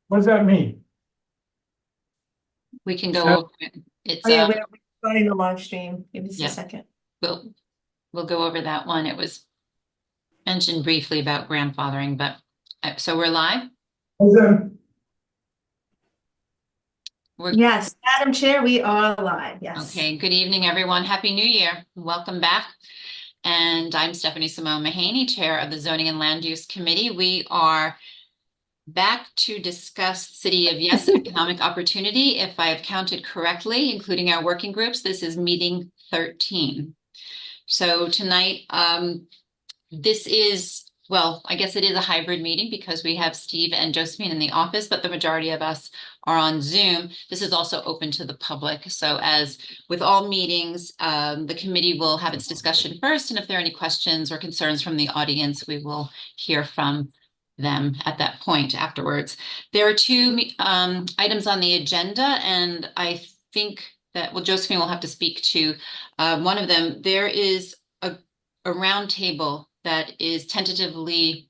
What does that mean? We can So, go over it. It's Oh yeah, we're starting the live stream. Give us a yeah, second. we'll go over that one. It was mentioned briefly about grandfathering, but so we're live. what does that- We're Yes, Madam Chair, we are live. Yes. okay. Good evening, everyone. Happy New Year. Welcome back. And I'm Stephanie Simone Mahaney, Chair of the Zoning and Land Use Committee. We are back to discuss City of Yes economic opportunity. If I have counted correctly, including our working groups, this is meeting 13. So tonight, this is, well, I guess it is a hybrid meeting because we have Steve and Josephine in the office, but the majority of us are on Zoom. This is also open to the public. So as with all meetings, the committee will have its discussion first. And if there are any questions or concerns from the audience, we will hear from them at that point afterwards. There are two items on the agenda, and I think that, well, Josephine will have to speak to one of them. There is a roundtable that is tentatively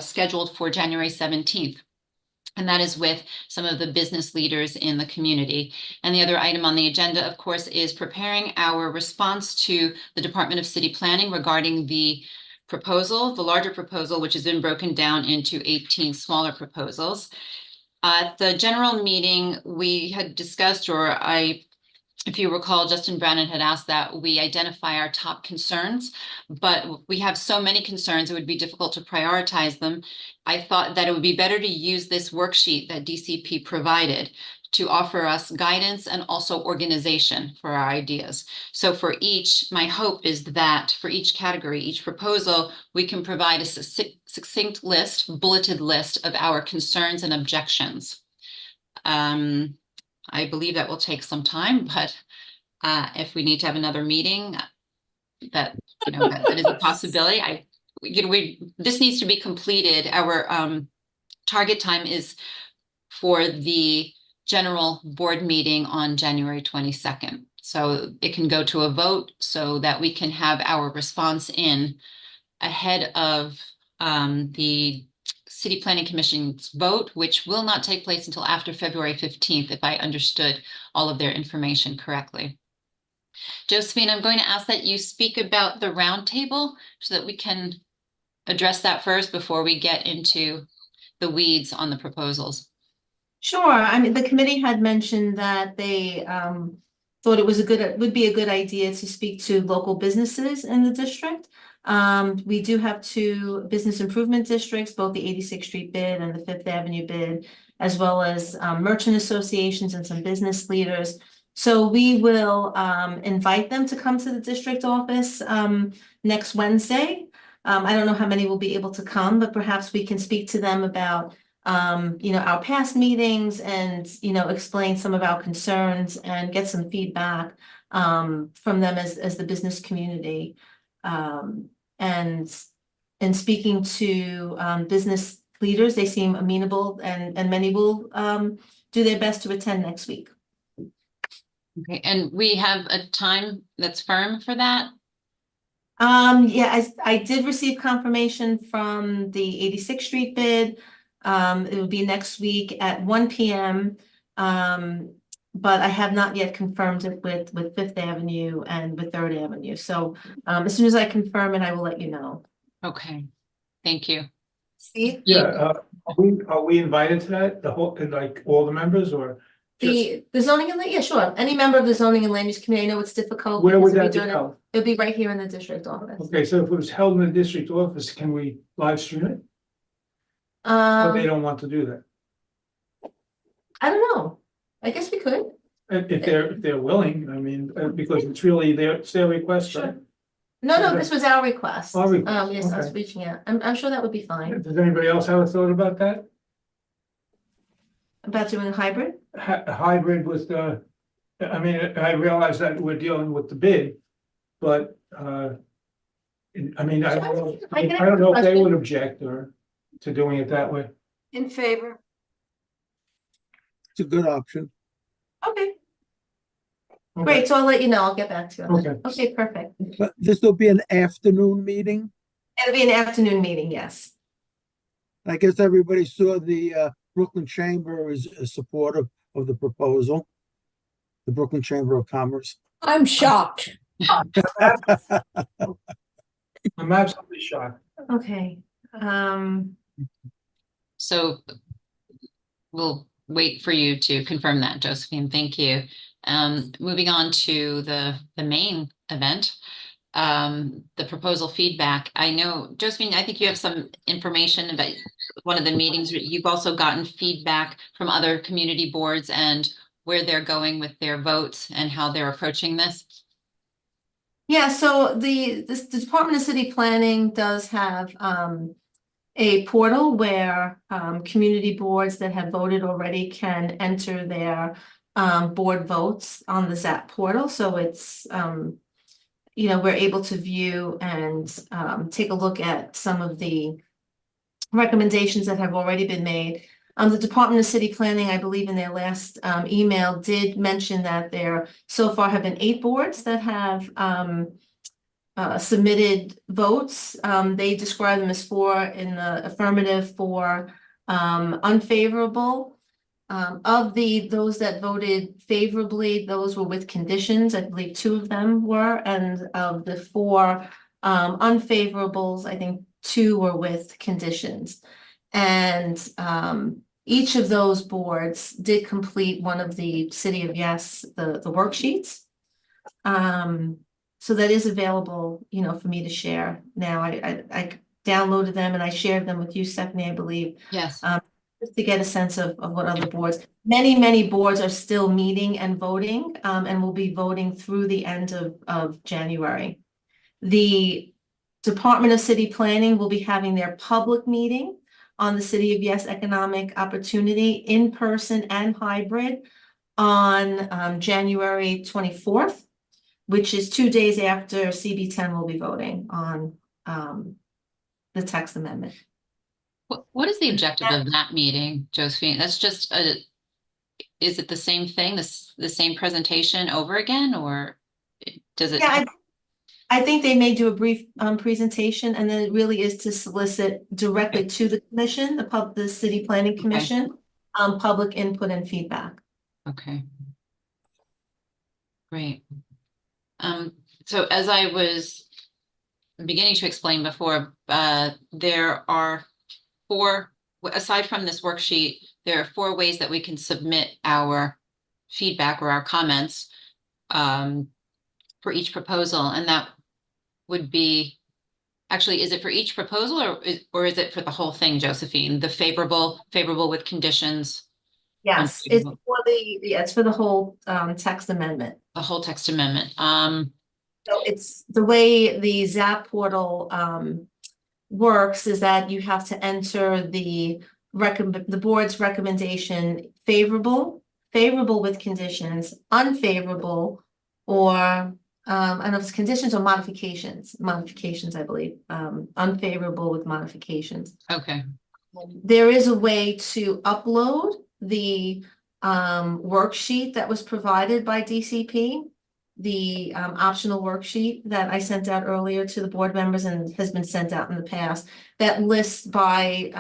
scheduled for January 17th. And that is with some of the business leaders in the community. And the other item on the agenda, of course, is preparing our response to the Department of City Planning regarding the proposal, the larger proposal, which has been broken down into 18 smaller proposals. At the general meeting, we had discussed, or if you recall, Justin Brannan had asked that we identify our top concerns, but we have so many concerns, it would be difficult to prioritize them. I thought that it would be better to use this worksheet that DCP provided to offer us guidance and also organization for our ideas. So for each, my hope is that for each category, each proposal, we can provide a succinct list, bulleted list of our concerns and objections. I believe that will take some time, but if we need to have another meeting, that is a possibility. This needs to be completed. Our target time is for the general board meeting on January 22nd. So it can go to a vote so that we can have our response in ahead of the City Planning Commission's vote, which will not take place until after February 15th, if I understood all of their information correctly. Josephine, I'm going to ask that you speak about the roundtable so that we can address that first before we get into the weeds on the proposals. Sure. I mean, the committee had mentioned that they thought it would be a good idea to speak to local businesses in the district. We do have two business improvement districts, both the 86th Street bid and the Fifth Avenue bid, as well as merchant associations and some business leaders. So we will invite them to come to the district office next Wednesday. I don't know how many will be able to come, but perhaps we can speak to them about our past meetings and, explain some of our concerns and get some feedback from them as the business community. And in speaking to business leaders, they seem amenable and many will do their best to attend next week. Okay, and we have a time that's firm for that? Yeah, I did receive confirmation from the 86th Street bid. It will be next week at 1 p.m. But I have not yet confirmed it with Fifth Avenue and with Third Avenue. So as soon as I confirm it, I will let you know. Okay, thank you. Steve? Yeah, are we invited to that, the whole, like, all the members, or just, The zoning and land, yeah, sure. Any member of the zoning and land use committee, I know it's difficult. where would because that be we do it- held? It'll be right here in the district office. Okay, so if it was held in the district office, can we live stream it? Or they don't want to do that? I don't know. I guess we could. If they're willing, I mean, because it's really it's their request, right? Sure. No, this was our request. Our request, Yes, us okay. reaching out. I'm sure that would be fine. Does anybody else have a thought about that? About doing a hybrid? Hybrid with the, I mean, I realize that we're dealing with the bid, but, I mean, I don't know if they would object or to doing it that way. In favor. It's a good option. Okay, Okay. great. So I'll let you know. I'll get back to you. on that. Okay. Okay, perfect. But this will be an afternoon meeting. It'll be an afternoon meeting, yes. I guess everybody saw the Brooklyn Chamber is supportive of the proposal. The Brooklyn Chamber of Commerce. I'm shocked. I'm absolutely shocked. Okay, So we'll wait for you to confirm that, Josephine. Thank you. Moving on to the main event, the proposal feedback. I know, Josephine, I think you have some information about one of the meetings. You've also gotten feedback from other community boards and where they're going with their votes and how they're approaching this. yeah, so the Department of City Planning does have a portal where community boards that have voted already can enter their board votes on the ZAP portal. So it's you know, we're able to view and take a look at some of the recommendations that have already been made. The Department of City Planning, I believe in their last email, did mention that there so far have been 8 boards that have submitted votes. They describe them as 4 in the affirmative, 4 unfavorable. Of those that voted favorably, those were with conditions. I believe 2 of them were, and of the 4 unfavorables, I think 2 were with conditions. And each of those boards did complete one of the City of Yes, the worksheets. So that is available, you know, for me to share now. I downloaded them and I shared them with you, Stephanie, I believe. Yes. Just to get a sense of what other boards, many boards are still meeting and voting, and will be voting through the end of January. The Department of City Planning will be having their public meeting on the City of Yes economic opportunity in person and hybrid on January 24th, which is 2 days after CB10 will be voting on the text amendment. What is the objective of that meeting, Josephine? That's just is it the same thing, the same presentation over again, or does it? Yeah, I think they may do a brief presentation, and then it really is to solicit directly to the commission, the City Planning Commission, public input and feedback. Okay. Great. So as I was beginning to explain before, there are 4, aside from this worksheet, there are 4 ways that we can submit our feedback or our comments for each proposal, and that would be, actually, is it for each proposal or is it for the whole thing, Josephine? The favorable with conditions? Yes, it's for it's for the whole text amendment. The whole text amendment. So it's the way the ZAP portal works is that you have to enter the board's recommendation favorable with conditions, unfavorable, or I don't know if it's conditions or modifications, I believe, unfavorable with modifications. Okay. There is a way to upload the worksheet that was provided by DCP, the optional worksheet that I sent out earlier to the board members and has been sent out in the past, that lists by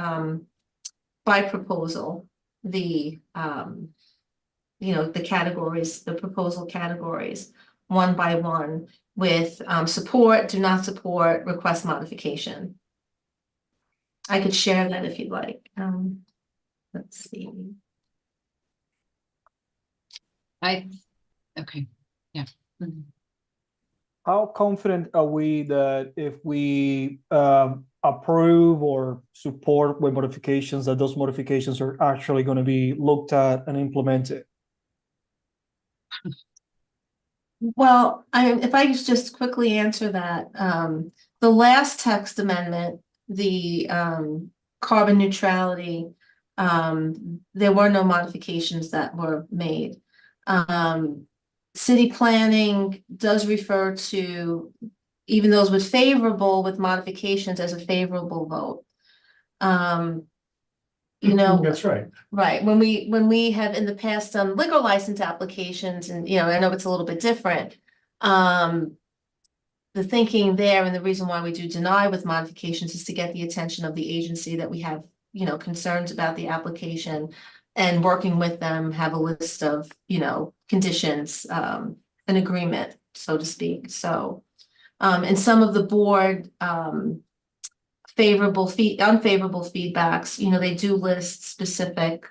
proposal the you know, the categories, the proposal categories, one by one, with support, do not support, request modification. I could share that if you'd like. Let's see. Okay, yeah. Mhm. How confident are we that if we approve or support with modifications, that those modifications are actually going to be looked at and implemented? Well, if I could just quickly answer that, the last text amendment, the carbon neutrality, there were no modifications that were made. City planning does refer to even those with favorable with modifications as a favorable vote. You know, That's right. right, when we have in the past done liquor license applications, and you know, I know it's a little bit different. The thinking there and the reason why we do deny with modifications is to get the attention of the agency that we have you know, concerns about the application and working with them, have a list of, you know, conditions, an agreement, so to speak. So, and some of the board, unfavorable feedbacks, you know, they do list specific,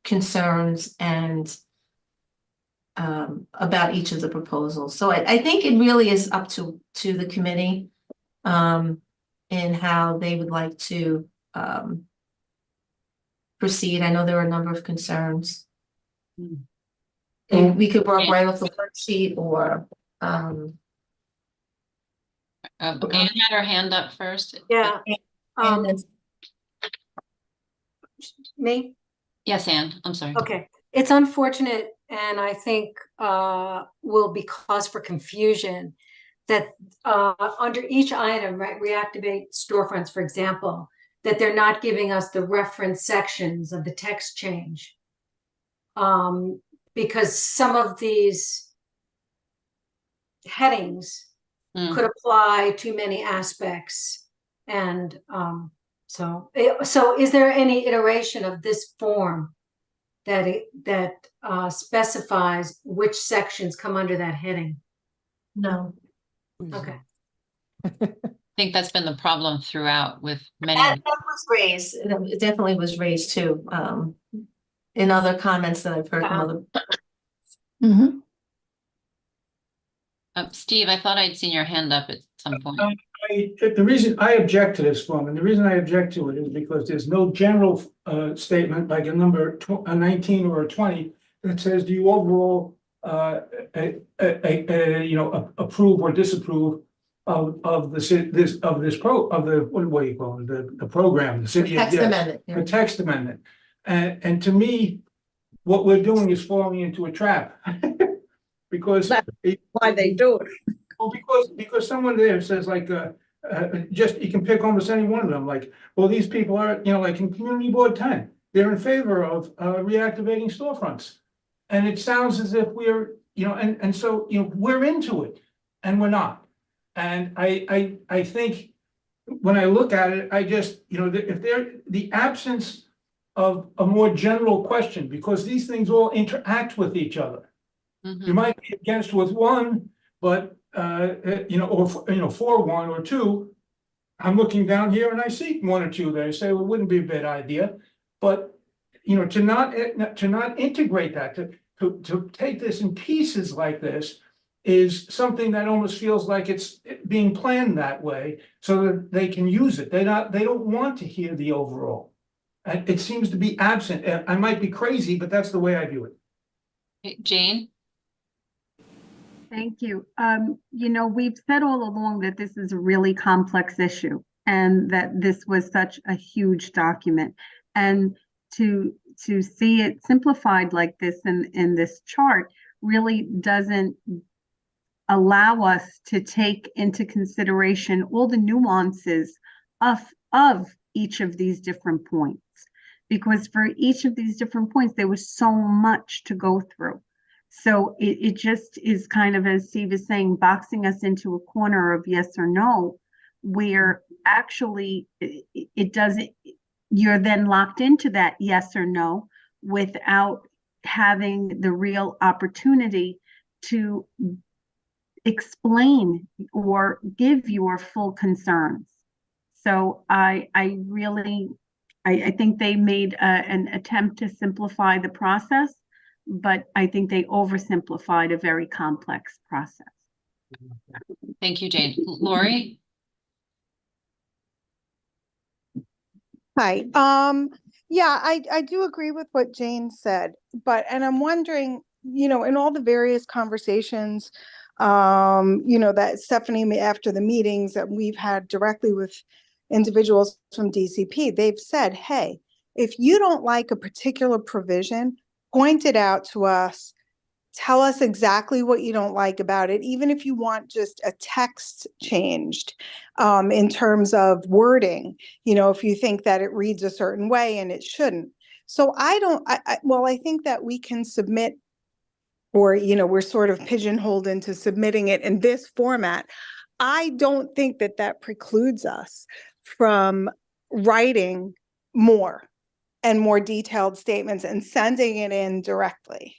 concerns and about each of the proposals. So I think it really is up to the committee in how they would like to proceed. I know there are a number of concerns. And we could work right off the worksheet or Anne had her hand up first. Yeah. and then Me? Yes, Anne, I'm sorry. Okay. It's unfortunate, and I think will be cause for confusion that under each item, right, reactivate storefronts, for example, that they're not giving us the reference sections of the text change. Because some of these headings could apply to many aspects. And so is there any iteration of this form that specifies which sections come under that heading? no. Okay. I think that's been the problem throughout with many. That was raised, it definitely was raised too, in other comments that I've heard from other. Steve, I thought I'd seen your hand up at some point. The reason I object to this form, and the reason I object to it is because there's no general statement like a number 19 or a 20 that says, do you overall you know, approve or disapprove of what do you call it, the program, the city of Text yes, amendment. the text amendment. And to me, what we're doing is falling into a trap. Because Why they do it. well, because someone there says like, just, you can pick almost any one of them, like, well, these people are, you know, like in Community Board 10, they're in favor of reactivating storefronts. And it sounds as if we're, you know, and so, you know, we're into it and we're not. And I think when I look at it, I just, you know, if they're the absence of a more general question, because these things all interact with each other. You might be against with one, but you know, or you know, for one or two, I'm looking down here and I see one or two there. I say, well, it wouldn't be a bad idea, but you know, to not integrate that, to take this in pieces like this is something that almost feels like it's being planned that way so that they can use it. They don't want to hear the overall. And it seems to be absent. I might be crazy, but that's the way I view it. Jane? Thank you. You know, we've said all along that this is a really complex issue and that this was such a huge document. And to see it simplified like this in this chart really doesn't allow us to take into consideration all the nuances of each of these different points. Because for each of these different points, there was so much to go through. So it just is kind of, as Steve is saying, boxing us into a corner of yes or no, where actually it doesn't, you're then locked into that yes or no without having the real opportunity to explain or give your full concerns. So I think they made an attempt to simplify the process, but I think they oversimplified a very complex process. Thank you, Jane. Lori? Hi. Yeah, I do agree with what Jane said, and I'm wondering, you know, in all the various conversations, you know, that Stephanie, after the meetings that we've had directly with individuals from DCP, they've said, hey, if you don't like a particular provision, point it out to us, tell us exactly what you don't like about it, even if you want just a text changed in terms of wording, you know, if you think that it reads a certain way and it shouldn't. So I think that we can submit, or, you know, we're sort of pigeonholed into submitting it in this format. I don't think that precludes us from writing more and more detailed statements and sending it in directly,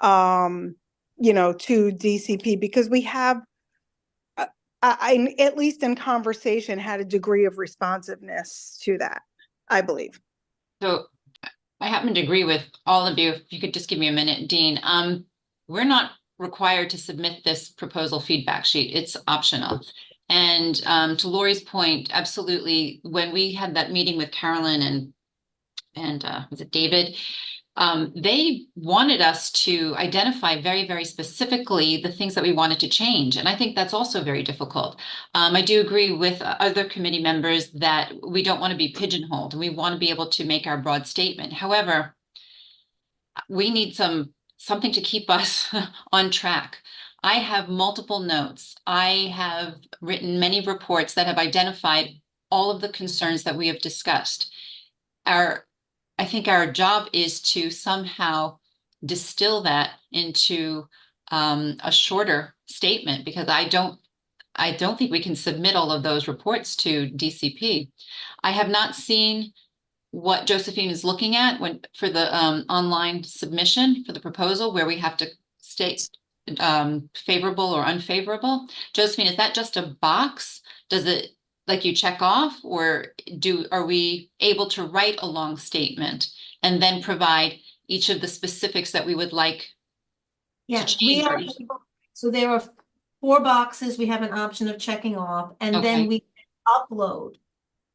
to DCP, because we have, I, at least in conversation, had a degree of responsiveness to that, I believe. So I happen to agree with all of you. If you could just give me a minute, Dean. We're not required to submit this proposal feedback sheet. It's optional. And to Lori's point, absolutely, when we had that meeting with Carolyn and was it David? They wanted us to identify very, very specifically the things that we wanted to change. And I think that's also very difficult. I do agree with other committee members that we don't want to be pigeonholed and we want to be able to make our broad statement. However, we need something to keep us on track. I have multiple notes. I have written many reports that have identified all of the concerns that we have discussed. I think our job is to somehow distill that into a shorter statement, because I don't think we can submit all of those reports to DCP. I have not seen what Josephine is looking at for the online submission for the proposal, where we have to state favorable or unfavorable. Josephine, is that just a box? Does it, like, you check off, or are we able to write a long statement and then provide each of the specifics that we would like? Yes, change or- so there are 4 boxes. We have an option of checking off, and Okay. then we upload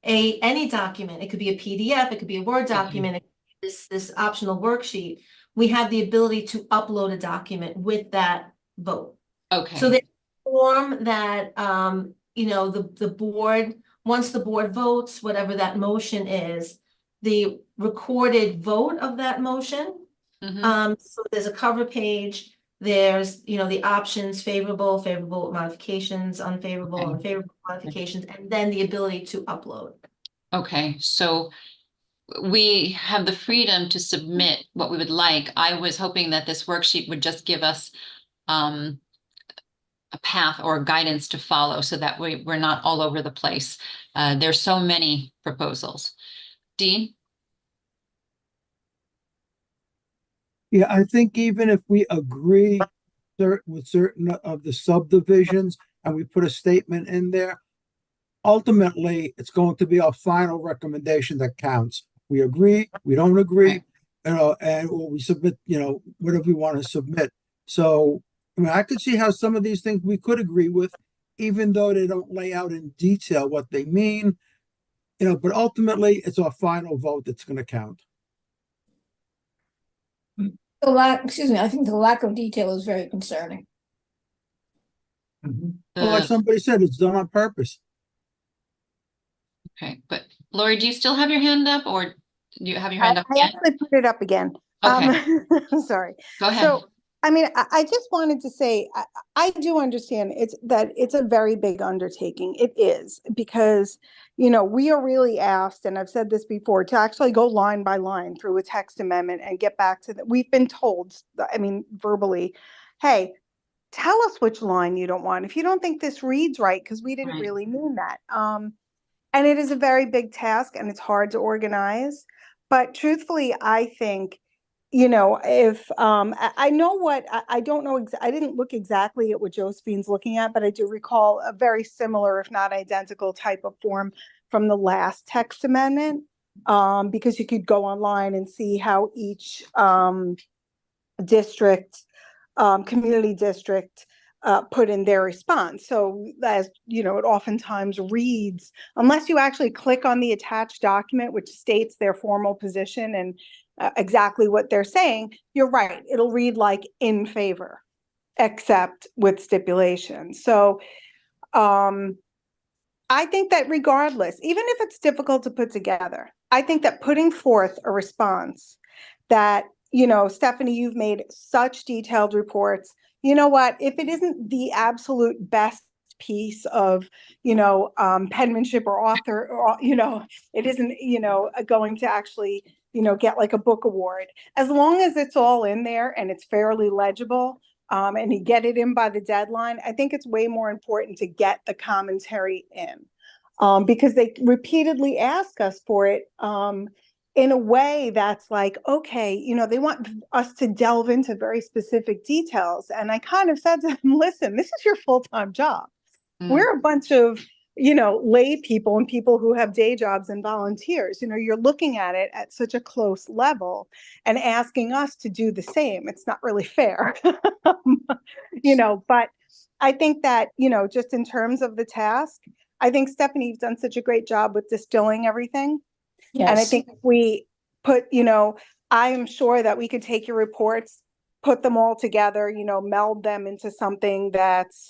any document. It could be a PDF, it could be a Word document, it could be this optional worksheet. We have the ability to upload a document with that vote. Okay. So the form that the board, once the board votes, whatever that motion is, the recorded vote of that motion. Mhm. So there's a cover page, there's, the options, favorable modifications, unfavorable, Okay. unfavorable modifications, and then the ability to upload. Okay, so we have the freedom to submit what we would like. I was hoping that this worksheet would just give us a path or guidance to follow, so that we're not all over the place. There's so many proposals. Dean? Yeah, I think even if we agree with certain of the subdivisions and we put a statement in there, ultimately, it's going to be our final recommendation that counts. We agree, we don't agree, and or we submit, whatever we want to submit. So, I mean, I could see how some of these things we could agree with, even though they don't lay out in detail what they mean, but ultimately, it's our final vote that's going to count. I think the lack of detail is very concerning. Mhm. Well, like somebody said, it's done on purpose. Okay, but Lori, do you still have your hand up, or do you have your I hand up again? actually put it up again. Okay. Sorry. Go ahead. So, I mean, I just wanted to say, I do understand it's a very big undertaking. It is, because, we are really asked, and I've said this before, to actually go line by line through a text amendment and get back to we've been told, verbally, hey, tell us which line you don't want. If you don't think this reads right, because we didn't Right. really mean that. And it is a very big task, and it's hard to organize. But truthfully, I think, if I know what I don't know, I didn't look exactly at what Josephine's looking at, but I do recall a very similar, if not identical, type of form from the last text amendment, because you could go online and see how each district, community district, put in their response. So, as it oftentimes reads, unless you actually click on the attached document, which states their formal position and exactly what they're saying, you're right. It'll read like in favor, except with stipulations. So, I think that regardless, even if it's difficult to put together, I think that putting forth a response that, Stephanie, you've made such detailed reports. You know what? If it isn't the absolute best piece of, penmanship or author, or, it isn't, going to actually, get like a book award, as long as it's all in there and it's fairly legible, and you get it in by the deadline, I think it's way more important to get the commentary in. because they repeatedly ask us for it, in a way that's like, okay, you know, they want us to delve into very specific details. And I kind of said to them, listen, this is your full-time job. We're a bunch of, you know, lay people and people who have day jobs and volunteers. You know, you're looking at it at such a close level and asking us to do the same. It's not really fair, you know, but I think that, you know, just in terms of the task, I think Stephanie's done such a great job with distilling everything. And I Yes. think if we put, you know, I am sure that we could take your reports, put them all together, you know, meld them into something that's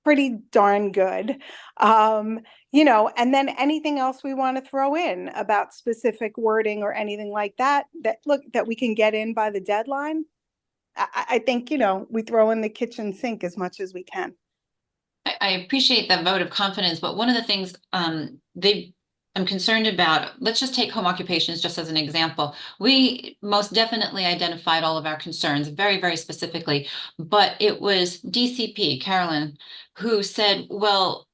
pretty darn good. You know, and then anything else we want to throw in about specific wording or anything like that, that we can get in by the deadline. I think, you know, we throw in the kitchen sink as much as we can. I appreciate that vote of confidence, but one of the things I'm concerned about, let's just take home occupations just as an example. We most definitely identified all of our concerns very, very specifically, but it was DCP, Carolyn, who said, well,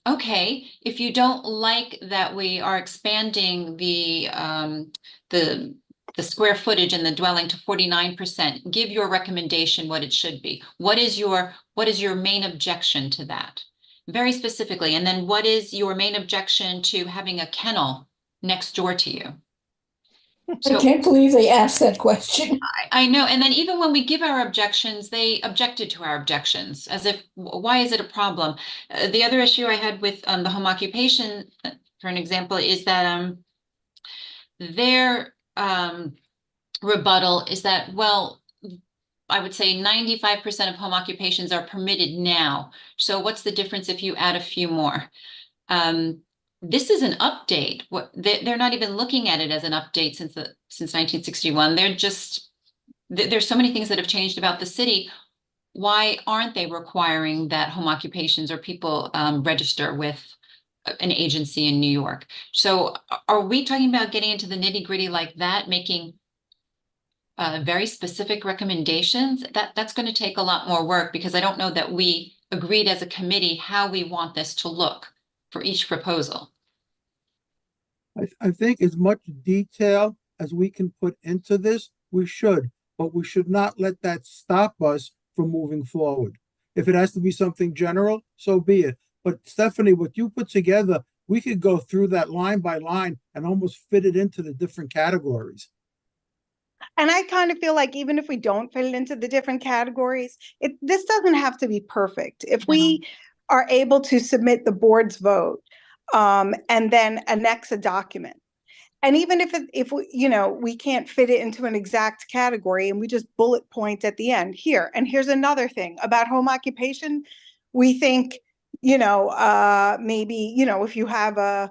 okay, if you don't like that we are expanding the square footage in the dwelling to 49%, give your recommendation what it should be. What is your main objection to that? Very specifically. And then what is your main objection to having a kennel next door to you? I can't believe they asked that question. I know. And then even when we give our objections, they objected to our objections as if, why is it a problem? The other issue I had with the home occupation, for an example, is that their rebuttal is that, well, I would say 95% of home occupations are permitted now. So what's the difference if you add a few more? This is an update. They're not even looking at it as an update since 1961. They're just, there's so many things that have changed about the city. Why aren't they requiring that home occupations or people register with an agency in New York? So are we talking about getting into the nitty-gritty like that, making very specific recommendations? That's going to take a lot more work, because I don't know that we agreed as a committee how we want this to look for each proposal. I think as much detail as we can put into this, we should, but we should not let that stop us from moving forward. If it has to be something general, so be it. But Stephanie, what you put together, we could go through that line by line and almost fit it into the different categories. And I kind of feel like even if we don't fit it into the different categories, this doesn't have to be perfect. If we are able to submit the board's vote, and then annex a document, and even if we, you know, we can't fit it into an exact category, and we just bullet point at the end here. And here's another thing about home occupation. We think, you know, maybe, you know, if you have a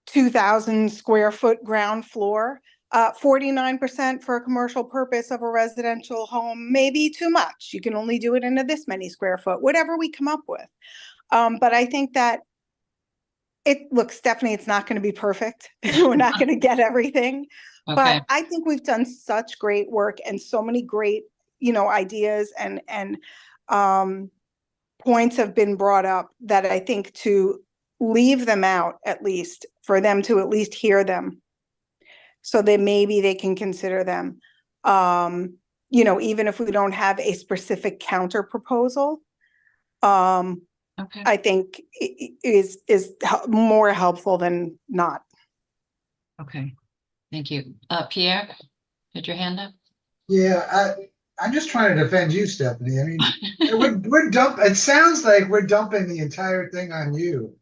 2,000 square foot ground floor, 49% for a commercial purpose of a residential home may be too much. You can only do it into this many square foot, whatever we come up with. But I think that look, Stephanie, it's not going to be perfect. We're not going to get everything, Okay. but I think we've done such great work and so many great, you know, ideas and points have been brought up that I think to leave them out, at least for them to at least hear them, so that maybe they can consider them. You know, even if we don't have a specific counter proposal, Okay. I think is more helpful than not. Okay. Thank you. Pierre, had your hand up? Yeah, I'm just trying to defend you, Stephanie. I mean, it sounds like we're dumping the entire thing on you.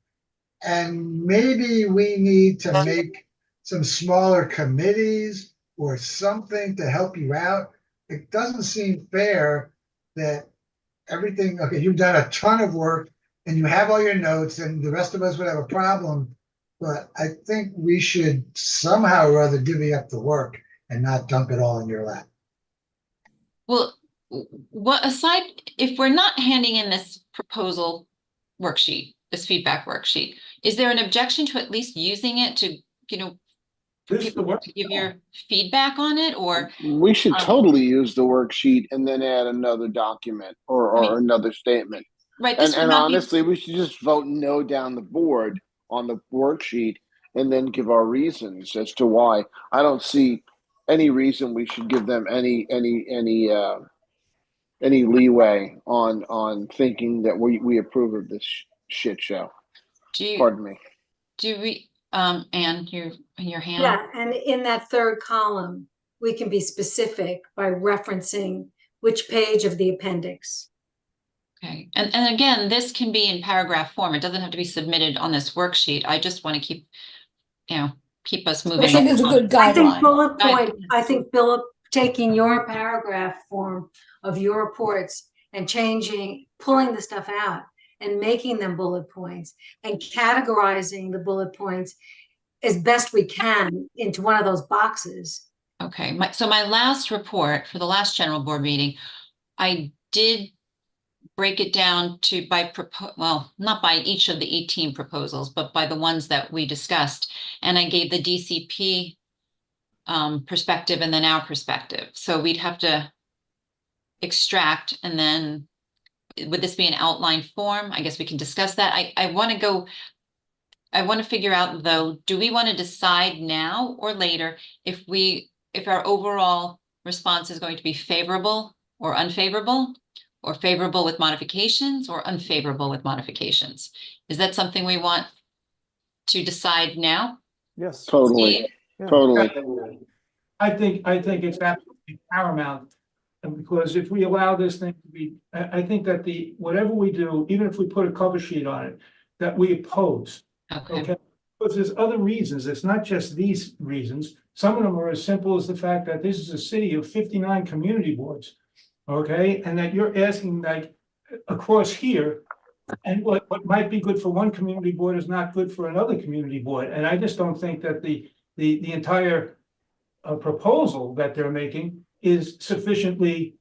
And maybe we need to make some smaller committees or something to help you out. It doesn't seem fair that everything, okay, you've done a ton of work and you have all your notes and the rest of us would have a problem. But I think we should somehow or other divvy up the work and not dump it all in your lap. Well, what aside, if we're not handing in this proposal worksheet, this feedback worksheet, is there an objection to at least using it to, you know, to give your feedback on it? Or we should totally use the worksheet and then add another document or another statement. Right. And honestly, we should just vote no down the board on the worksheet and then give our reasons as to why. I don't see any reason we should give them any leeway on thinking that we approve of this shit show. Pardon me. Do we, Anne, your hand? Yeah, and in that third column, we can be specific by referencing which page of the appendix. Okay, and again, this can be in paragraph form. It doesn't have to be submitted on this worksheet. I just want to keep us moving. I think it's a good I think guideline. bullet point, I think Philip, taking your paragraph form of your reports and pulling the stuff out and making them bullet points and categorizing the bullet points as best we can into one of those boxes. Okay, so my last report for the last general board meeting, I did break it down to well, not by each of the 18 proposals, but by the ones that we discussed. And I gave the DCP perspective and then our perspective. So we'd have to extract, and then would this be an outline form? I guess we can discuss that. I want to figure out though, do we want to decide now or later if our overall response is going to be favorable or unfavorable, or favorable with modifications or unfavorable with modifications? Is that something we want to decide now? Yes. Totally. Yeah. Totally. I think it's absolutely paramount. And because if we allow this thing to be, I think that whatever we do, even if we put a cover sheet on it, that we oppose. Okay. Because there's other reasons. It's not just these reasons. Some of them are as simple as the fact that this is a city of 59 community boards. Okay, and that you're asking like across here, and what might be good for one community board is not good for another community board. And I just don't think that the entire proposal that they're making is sufficiently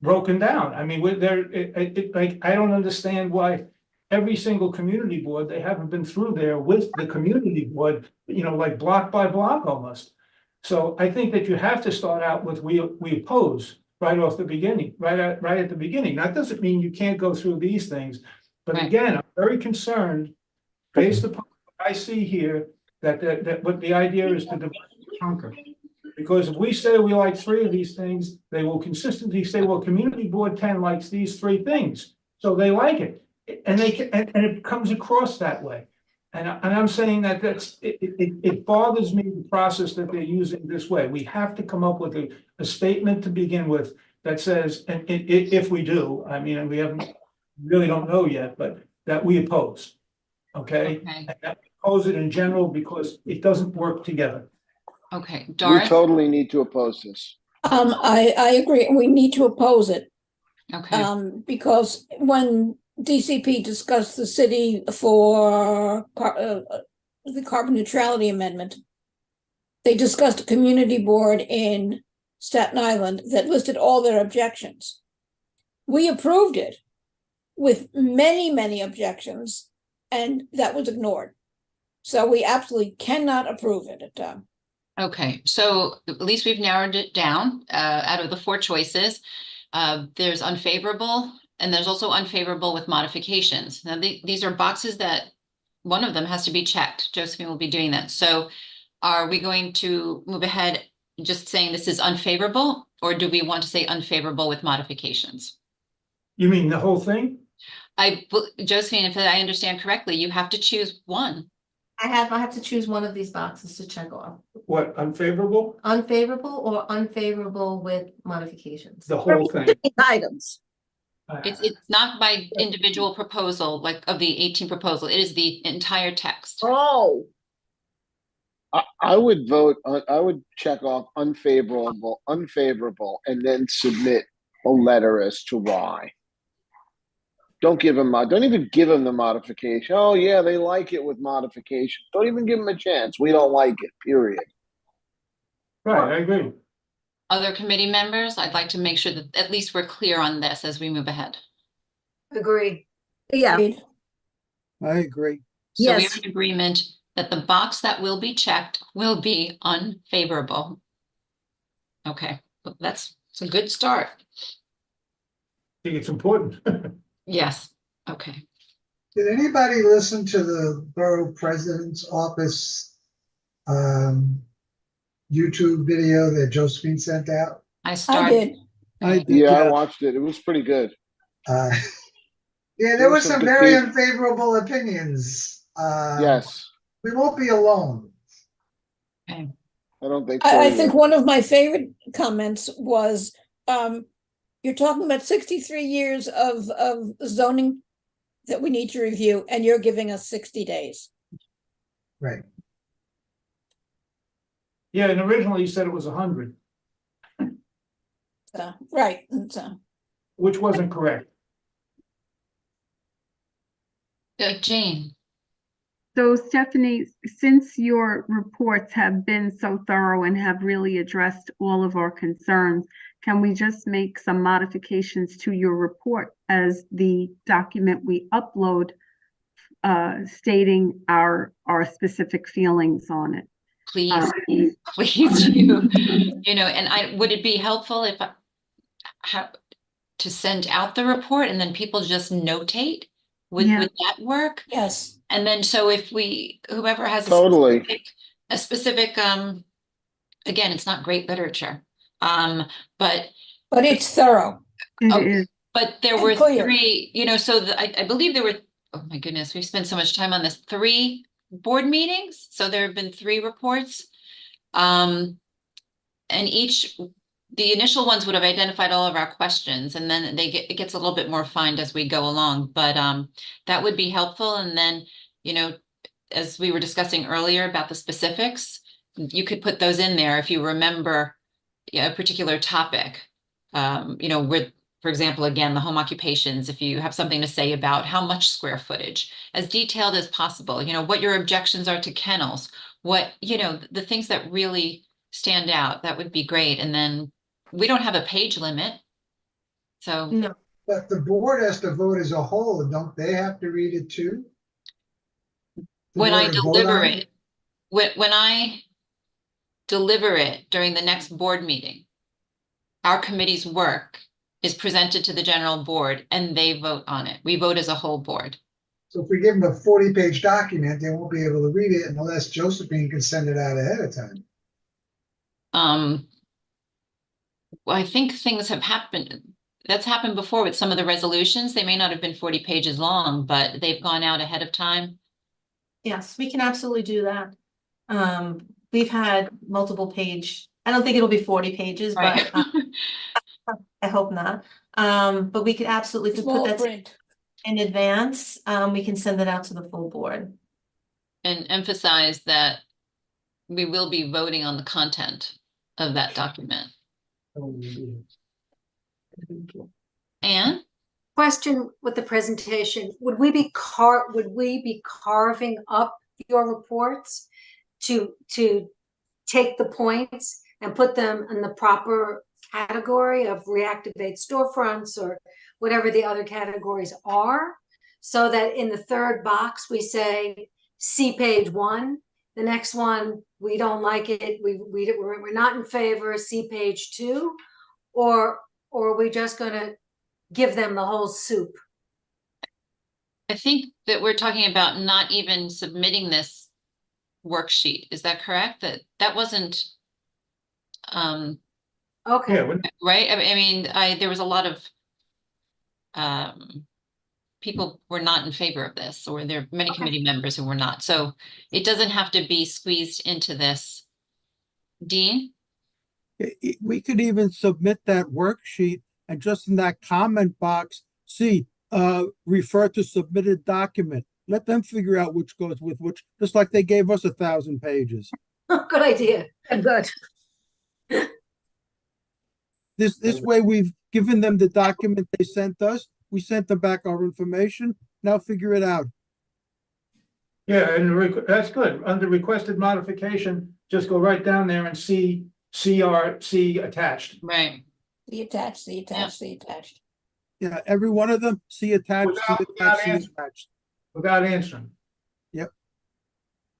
broken down. I mean, I don't understand why every single community board, they haven't been through there with the community board, like block by block almost. So I think that you have to start out with we oppose right off the beginning, right at the beginning. That doesn't mean you can't go through these things. But again, I'm very concerned, based upon what I see here, that what the idea is to divide and conquer. Because if we say we like 3 of these things, they will consistently say, well, community board 10 likes these 3 things. So they like it. And it comes across that way. And I'm saying that it bothers me, the process that they're using this way. We have to come up with a statement to begin with that says, and if we do, I mean, we really don't know yet, but that we oppose. Okay? And that we oppose it in general because it doesn't work together. Okay, We Doris? totally need to oppose this. I agree. We need to oppose it. Okay, Because when DCP discussed the city for the carbon neutrality amendment, they discussed a community board in Staten Island that listed all their objections. We approved it with many, many objections, and that was ignored. So we absolutely cannot approve it. okay, so at least we've narrowed it down. Out of the 4 choices, there's unfavorable, and there's also unfavorable with modifications. Now, these are boxes that one of them has to be checked. Josephine will be doing that. So are we going to move ahead just saying this is unfavorable, or do we want to say unfavorable with modifications? You mean the whole thing? Josephine, if I understand correctly, you have to choose one. I have to choose one of these boxes to check off. What, unfavorable? Unfavorable or unfavorable with modifications? The whole thing. Items. It's not by individual proposal, like of the 18 proposal. It is the entire text. Oh. I would vote, I would check off unfavorable, and then submit a letter as to why. Don't even give them the modification. Oh yeah, they like it with modification. Don't even give them a chance. We don't like it, period. Right, I agree. Other committee members, I'd like to make sure that at least we're clear on this as we move ahead. Agree. Yeah. I agree. So we have an agreement that the box that will be checked will be unfavorable. Okay, that's a good start. I think it's important. Yes, okay. Did anybody listen to the Borough President's Office YouTube video that Josephine sent out? I I started. did. I did, Yeah, I yeah. watched it. It was pretty good. Yeah, There there were was some some very debate. unfavorable opinions. Yes, We won't be alone. I don't think so. I think either. one of my favorite comments was, you're talking about 63 years of zoning that we need to review, and you're giving us 60 days. Right. Yeah, and originally you said it was 100, So, right, and so, which wasn't correct. Jane, So Stephanie, since your reports have been so thorough and have really addressed all of our concerns, can we just make some modifications to your report as the document we upload stating our specific feelings on it? please, please, you know, and would it be helpful if to send out the report and then people just notate? Would Yeah. would that work? yes. And then so if whoever has Totally. a specific, again, it's not great literature. But It's thorough. It Oh, is. but there were Clear. 3, you know, so I believe there were, oh my goodness, we've spent so much time on this, 3 board meetings. So there have been 3 reports. And the initial ones would have identified all of our questions, and then it gets a little bit more refined as we go along, but that would be helpful. And then, you know, as we were discussing earlier about the specifics, you could put those in there if you remember, yeah, a particular topic. You know, with, for example, again, the home occupations, if you have something to say about how much square footage, as detailed as possible, you know, what your objections are to kennels, what, you know, the things that really stand out, that would be great. And then we don't have a page limit. So No, But the board has to vote as a whole, and don't they have to read it too? when I In order to vote deliver on it, when I deliver it during the next board meeting, our committee's work is presented to the general board and they vote on it. We vote as a whole board. So if we give them a 40-page document, they won't be able to read it unless Josephine can send it out ahead of time. Well, I think things have happened. That's happened before with some of the resolutions. They may not have been 40 pages long, but they've gone out ahead of time. yes, we can absolutely do that. We've had multiple page, I don't think it'll be 40 pages, Right. but I hope not. But we could absolutely put Small that print. in advance. We can send it out to the full board. And emphasize that we will be voting on the content of that document. And Question with the presentation, would we be carving up your reports to take the points and put them in the proper category of reactivate storefronts or whatever the other categories are? So that in the third box, we say, see page 1, the next one, we don't like it, we're not in favor, see page 2, or are we just gonna give them the whole soup? I think that we're talking about not even submitting this worksheet. Is that correct? That wasn't, Okay. Yeah, right? I mean, there was a lot of people were not in favor of this, or there are many committee members who were not. So it doesn't have to be squeezed into this. Dean? We could even submit that worksheet and just in that comment box, see, refer to submitted document. Let them figure out which goes with which, just like they gave us 1,000 pages. Good idea. Good. This way we've given them the document they sent us. We sent them back our information. Now figure it out. yeah, and that's good. Under requested modification, just go right down there and see attached. Right. The attached, the attached, the attached. Yeah, every one of them, see attached, see Without attached, see answer. attached. Without answering.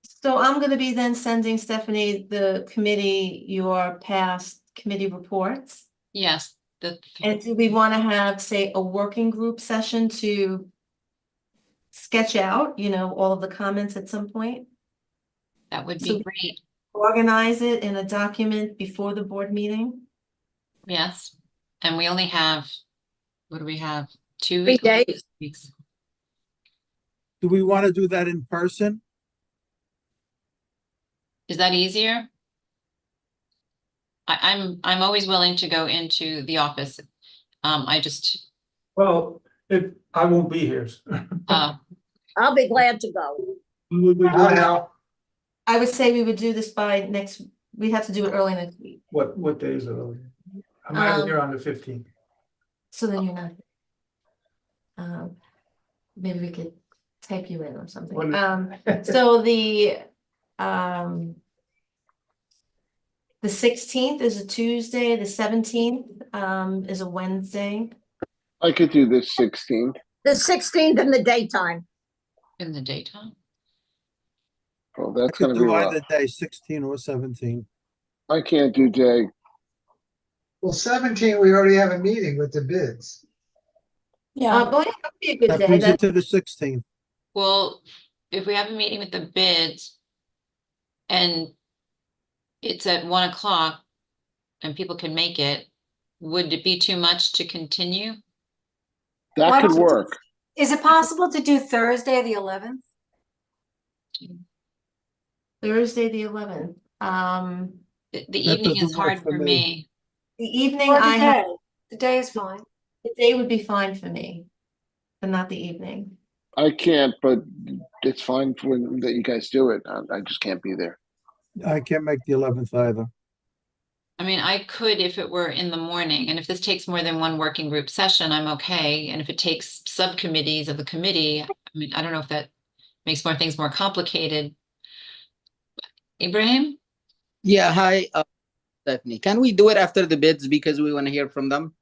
So I'm gonna be then sending Stephanie, the committee, your past committee reports. Yes. And do we want to have, say, a working group session to sketch out, all of the comments at some point. That would So- be great. Organize it in a document before the board meeting. Yes. And we only have, what do we have? 2 3 weeks? days. Weeks. Do we want to do that in person? Is that easier? I'm always willing to go into the office. I just, Well, I won't be here. I'll be glad to go. Would we do I'll it- help. I would say we would do this by we have to do it early next week. What days are those? I'm out of here on the 15th. So then you're not. Maybe we could type you in or something. What- So the 16th is a Tuesday, the 17th is a Wednesday. I could do this 16th. The 16th in the daytime. in the daytime. Oh, I that's could gonna be do rough. either day, 16 or 17. I can't do day. Well, 17, we already have a meeting with the bids. Yeah, Well, yeah, that'd be a good That day. brings That- it to the 16th. Well, if we have a meeting with the bids and it's at 1 o'clock and people can make it, would it be too much to continue? That Why could don't we- work. Is it possible to do Thursday, the 11th? Thursday, the 11th. The That evening is doesn't work hard for for me. me. The evening, Or the I have, day? The day is fine. the day would be fine for me, but not the evening. I can't, but it's fine that you guys do it. I just can't be there. I can't make the 11th either. I mean, I could if it were in the morning, and if this takes more than one working group session, I'm okay. And if it takes subcommittees of the committee, I mean, I don't know if that makes things more complicated. Ibrahim? Yeah, hi, Stephanie. Can we do it after the bids because we want to hear from them?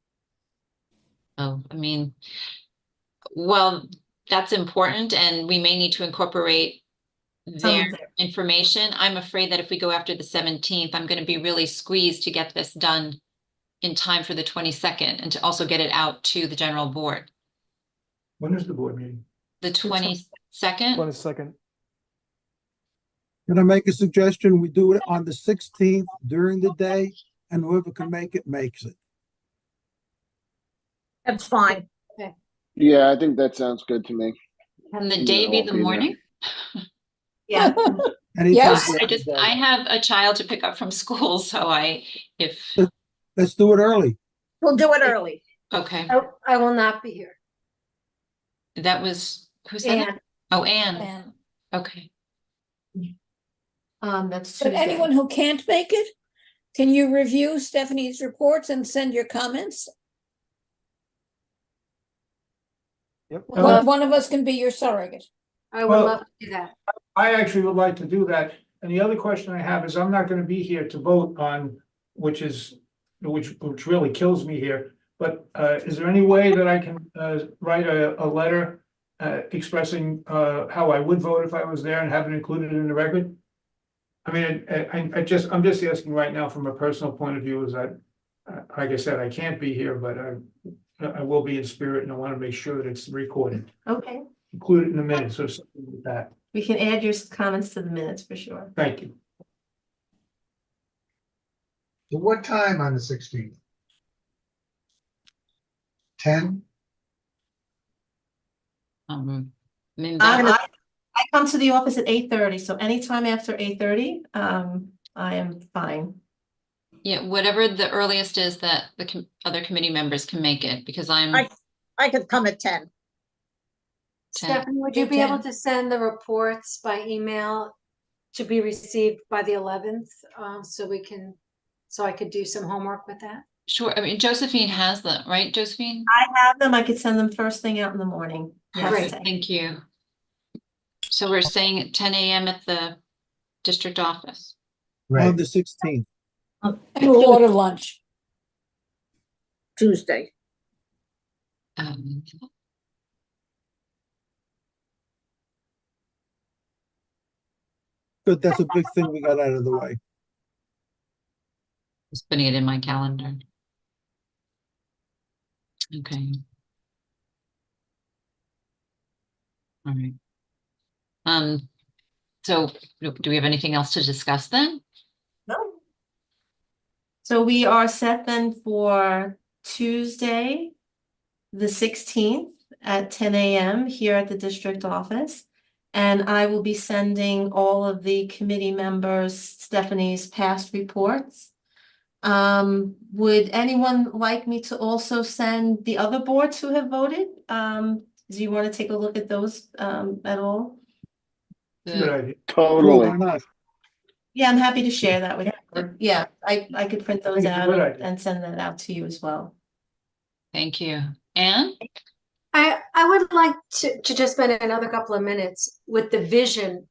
Oh, I mean, well, that's important and we may need to incorporate their information. I'm afraid that if we go after the 17th, I'm going to be really squeezed to get this done in time for the 22nd and to also get it out to the general board. When is the board meeting? The 22nd? 22nd. Can I make a suggestion? We do it on the 16th during the day, and whoever can make it, makes it. that's fine. Yeah, I think that sounds good to me. Can the Yeah, day be I'll the be there. morning? Yeah, Anytime Yes. during the day. I have a child to pick up from school, so if, Let's do it early. We'll do it early. okay, I will not be here. that was, who said that? And Oh, Anne, okay. that's But Tuesday. anyone who can't make it, can you review Stephanie's reports and send your comments? Yep. One of us can be your surrogate. I would Well- love to do that. I actually would like to do that. And the other question I have is I'm not gonna be here to vote on, which really kills me here. But is there any way that I can write a letter expressing how I would vote if I was there and have it included in the record? I mean, I'm just asking right now from a personal point of view is that, like I said, I can't be here, but I will be in spirit and I want to make sure that it's recorded, Okay, included in the minutes or something like that. we can add your comments to the minutes for sure. Thank you. So what time on the 16th? 10? I mean, I that- come to the office at 8:30, so anytime after 8:30, I am fine. yeah, whatever the earliest is that the other committee members can make it, because I'm, I could come at 10. Stephanie, would you Do be able 10. to send the reports by email to be received by the 11th? So I could do some homework with that? sure, I mean, Josephine has them, right, Josephine? I have them, I could send them first thing out in the morning. Perfect, Yes. thank you. So we're saying at 10 a.m. at the district office. On the 16th. And we'll order lunch. Tuesday. Um, Good, that's a big thing we got out of the way. Just putting it in my calendar. Okay. All right. So do we have anything else to discuss then? No. So we are set then for Tuesday, the 16th at 10 a.m. here at the district office. And I will be sending all of the committee members Stephanie's past reports. Would anyone like me to also send the other boards who have voted? Do you want to take a look at those at all? Good idea. Totally. Why not? Yeah, I'm happy to share that with you. Yeah, I could print those think it's a out good idea. and send that out to you as well. Thank you. Anne? I would like to just spend another couple of minutes with the vision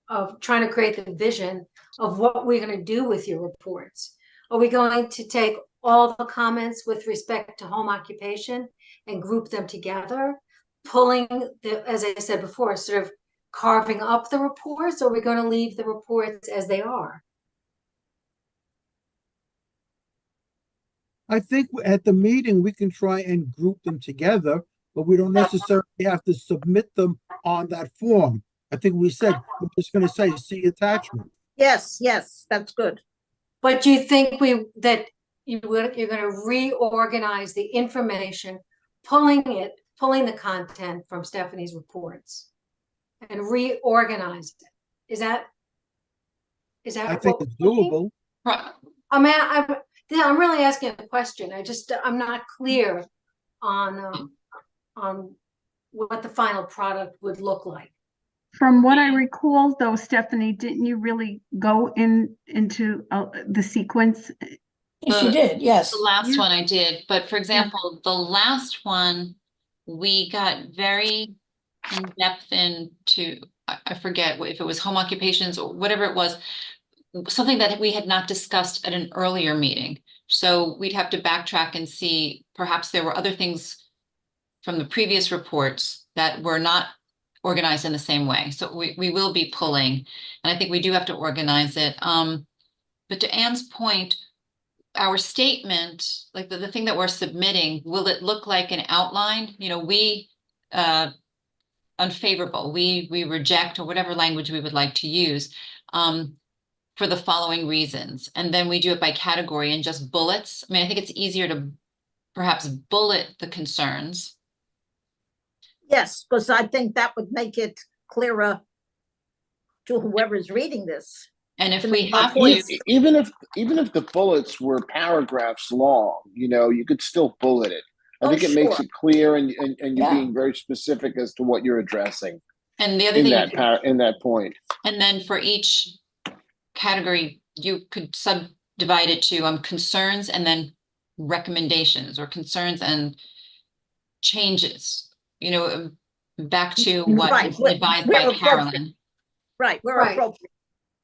of trying to create the vision of what we're going to do with your reports. Are we going to take all the comments with respect to home occupation and group them together, pulling the, as I said before, sort of carving up the reports, or are we going to leave the reports as they are? I think at the meeting, we can try and group them together, but we don't necessarily have to submit them on that form. I think we said, we're just gonna say, see attachment. Yes, yes, that's good. But do you think you're going to reorganize the information, pulling the content from Stephanie's reports and reorganize it? Is that I think what it's we're thinking? doable. I mean, I'm really asking a question. I'm not clear on what the final product would look like. From what I recall though, Stephanie, didn't you really go into the sequence? Yes, you did, yes. The last Yeah. one I did, but for example, the last one, we got very in-depth into, I forget if it was home occupations or whatever it was, something that we had not discussed at an earlier meeting. So we'd have to backtrack and see, perhaps there were other things from the previous reports that were not organized in the same way. So we will be pulling, and I think we do have to organize it. But to Anne's point, our statement, like the thing that we're submitting, will it look like an outline? You know, we unfavorable, we reject, or whatever language we would like to use, for the following reasons. And then we do it by category and just bullets. I mean, I think it's easier to perhaps bullet the concerns. Yes, because I think that would make it clearer to whoever's reading this. And if To we make our have points. to, Even if the bullets were paragraphs long, you could still bullet it. I think it makes sure. it clear, and you're Yeah. being very specific as to what you're addressing and the other in thing, in that point. and then for each category, you could subdivide it to concerns and then recommendations, or concerns and changes, back to what Right, was advised by we're Carolyn. Right, we're Right. appropriate.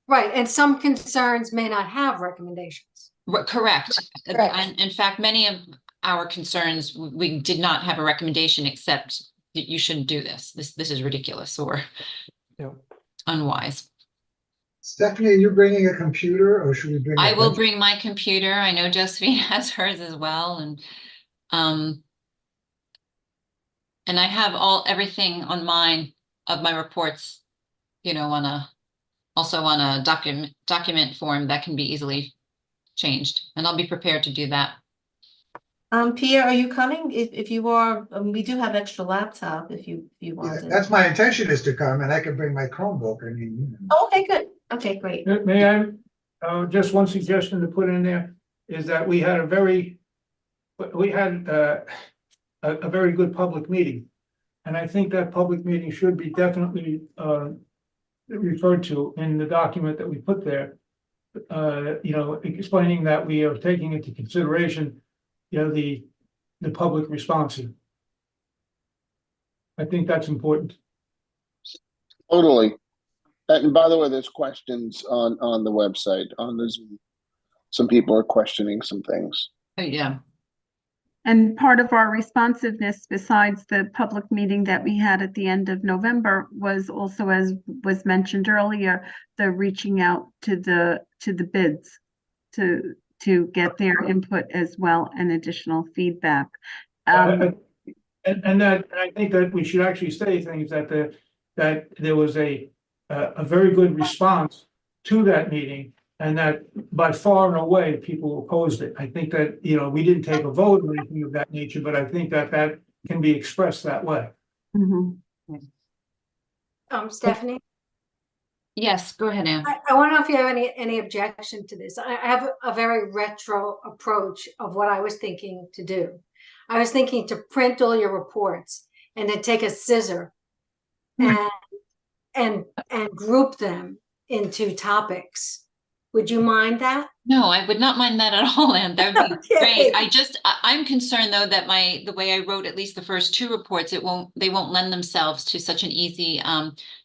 Right, and some concerns may not have recommendations. Correct. Correct. And in fact, many of our concerns, we did not have a recommendation except that you shouldn't do this. This is ridiculous or Yeah. unwise. Stephanie, are you bringing a computer or should we bring? I a will bench? bring my computer. I know Josephine has hers as well, and I have everything on mine of my reports, also on a document form that can be easily changed, and I'll be prepared to do that. Pierre, are you coming? If you are, we do have extra laptop if you Yeah, want to. that's my intention is to come and I can bring my Chromebook. I mean, Oh, okay, good. Okay, great. May I, just one suggestion to put in there is that we had a very good public meeting. And I think that public meeting should be definitely referred to in the document that we put there. Explaining that we are taking into consideration, the public responses. I think that's important. Totally. And by the way, there's questions on the website, on the Zoom. Some people are questioning some things. Oh, yeah. And part of our responsiveness, besides the public meeting that we had at the end of November, was also, as was mentioned earlier, the reaching out to the bids to get their input as well and additional feedback. And I think that we should actually say things that that there was a very good response to that meeting, and that by far and away, people opposed it. I think that, you know, we didn't take a vote or anything of that nature, but I think that that can be expressed that way. Mhm. Stephanie, Yes, go ahead, Ann. I want to know if you have any objection to this. I have a very retro approach of what I was thinking to do. I was thinking to print all your reports and then take a scissor and group them into topics. Would you mind that? No, I would not mind that at all, Ann. That would be Okay. great. I'm concerned though that the way I wrote at least the first two reports, they won't lend themselves to such an easy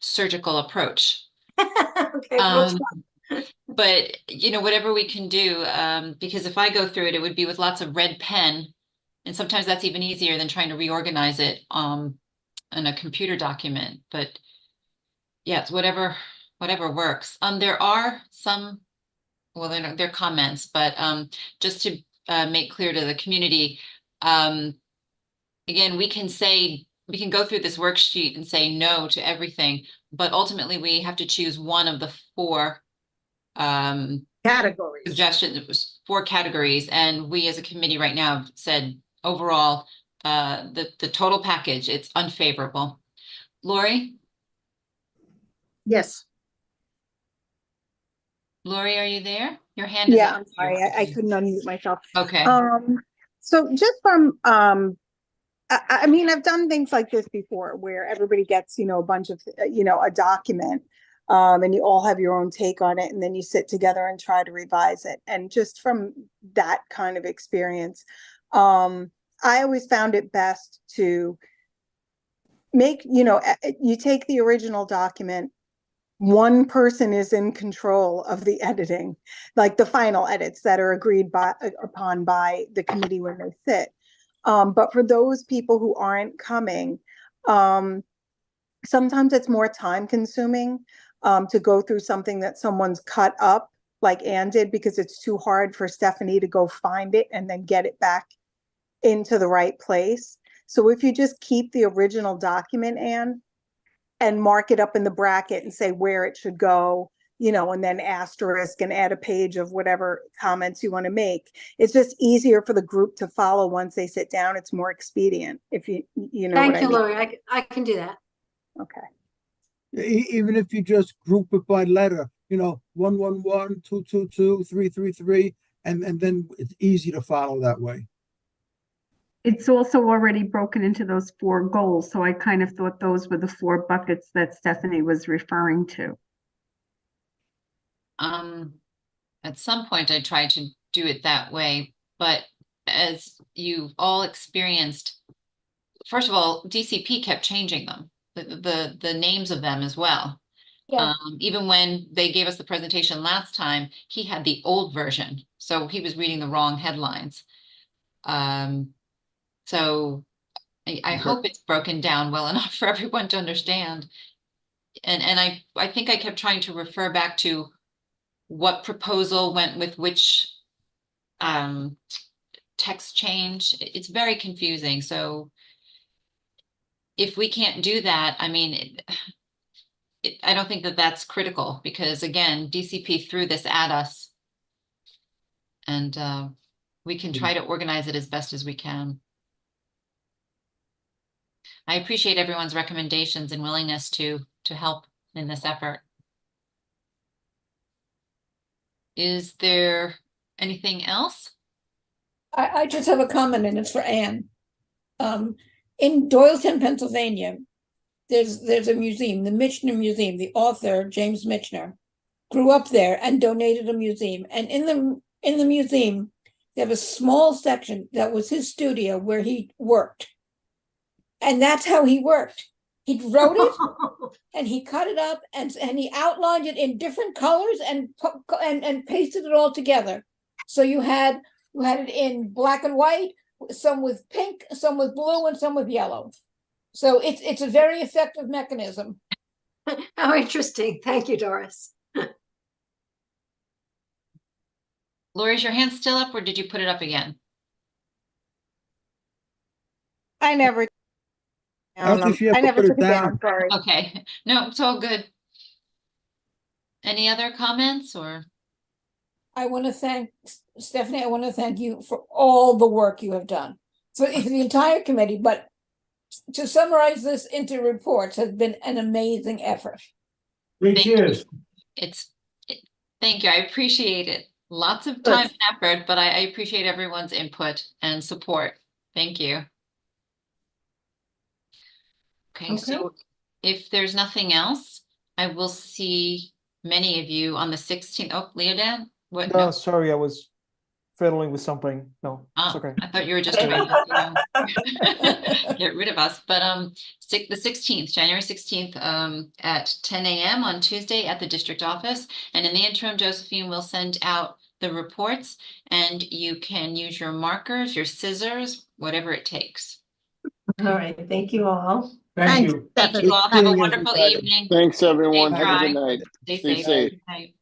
surgical approach. Okay, we'll try. But you know, whatever we can do, because if I go through it, it would be with lots of red pen. And sometimes that's even easier than trying to reorganize it in a computer document. But yeah, it's whatever works. There are some, well, they're comments, but just to make clear to the community, again, we can go through this worksheet and say no to everything, but ultimately we have to choose one of the four Categories. suggestions. It was 4 categories, and we as a committee right now have said overall, the total package, it's unfavorable. Lori? Yes. Lori, are you there? Your hand is Yeah, up. I'm sorry, I couldn't unmute myself. Okay. So just from, I mean, I've done things like this before where everybody gets, you know, a bunch of, you know, a document, and you all have your own take on it, and then you sit together and try to revise it. And just from that kind of experience, I always found it best to make, you know, you take the original document, one person is in control of the editing, like the final edits that are agreed upon by the committee when they sit. But for those people who aren't coming, sometimes it's more time consuming to go through something that someone's cut up, like Ann did, because it's too hard for Stephanie to go find it and then get it back into the right place. So if you just keep the original document, Ann, and mark it up in the bracket and say where it should go, you know, and then asterisk and add a page of whatever comments you want to make. It's just easier for the group to follow once they sit down. It's more expedient if you know Thank what you, I mean. Lori. I can do that. Okay. Even if you just group it by letter, you know, 111, 222, 333, and then it's easy to follow that way. It's also already broken into those 4 goals, so I kind of thought those were the 4 buckets that Stephanie was referring to. At some point I tried to do it that way, but as you've all experienced, first of all, DCP kept changing them, the names of them as well. Yeah. Even when they gave us the presentation last time, he had the old version, so he was reading the wrong headlines. So I hope it's broken down well enough for everyone to understand. And I think I kept trying to refer back to what proposal went with which text change. It's very confusing. So if we can't do that, I mean, I don't think that that's critical, because again, DCP threw this at us, and we can try to organize it as best as we can. I appreciate everyone's recommendations and willingness to help in this effort. Is there anything else? I just have a comment, and it's for Anne. In Doylestown, Pennsylvania, there's a museum, the Michener Museum. The author, James Michener, grew up there and donated a museum. And in the museum, they have a small section that was his studio where he worked. And that's how he worked. He wrote it and he cut it up and he outlined it in different colors and pasted it all together. So you had it in black and white, some with pink, some with blue, and some with yellow. So it's a very effective mechanism. How interesting. Thank you, Doris. Lori, is your hand still up, or did you put it up again? I never I don't think she has I to never put took it it down, down. sorry. Okay, no, it's all good. Any other comments or? I want to thank Stephanie, I want to thank you for all the work you have done. For the entire committee, but to summarize this into reports has been an amazing effort. Three Thank you. cheers. Thank you, I appreciate it. Lots of time and effort, but I appreciate everyone's input and support. Thank you. Okay, so if there's nothing else, I will see many of you on the 16th. Oh, Leodan? What? No, No, sorry, I was fiddling with something. No, it's okay. I thought you were just Okay. trying to get rid of us, but the 16th, January 16th, at 10 a.m. on Tuesday at the district office. And in the interim, Josephine will send out the reports and you can use your markers, your scissors, whatever it takes. All right, thank you all. Thank you. Thank you all. Have a Seeing wonderful everybody. evening. Thanks, everyone. Stay Have a dry. good night. Stay Stay safe. safe. Good night.